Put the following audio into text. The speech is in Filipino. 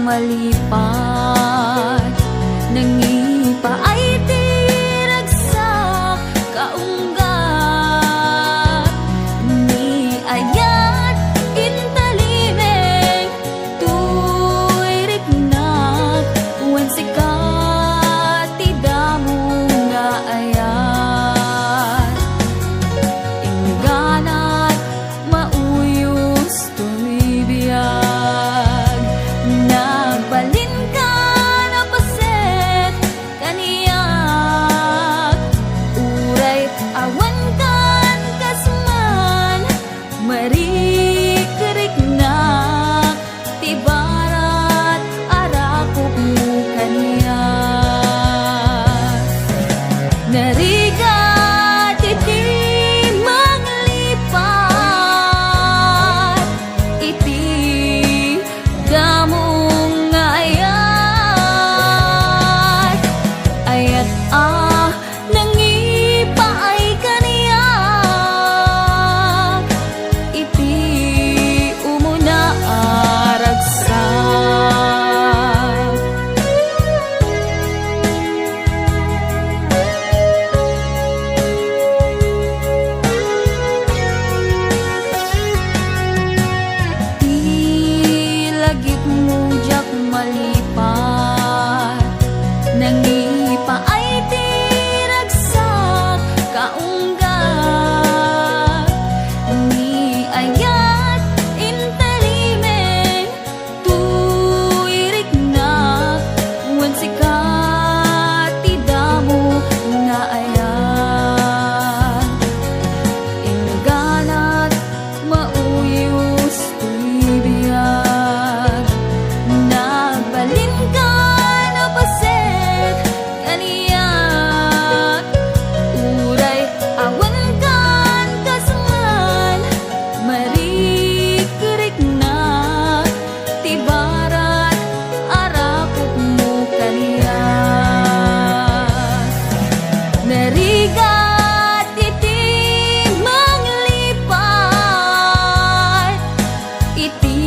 malipat nangipa ay tiragsak kaunggat ni ayat intalimeng tuirik na wan sikat tidamo nga ayat ingganat mauyos tuy biyag nagbalin ka na paset kaniyak uray awan kan kasman marikiriknak tibarat arakop mo kaniyak narigat iti maglipat iti damong ayat ayat nangipa ay kaniyak iti umuna aragsak ilagip mo jak malipat nangipa ay tiragsak kaunggat ni ayat intalimeng tuirik na wan sikat tidamo nga ayat ingganat mauyos tuy biyag nagbalin ka na paset kaniyak uray awan kan kasman marikiriknak tibarat arakop mo kaniyak narigat iti manglipat iti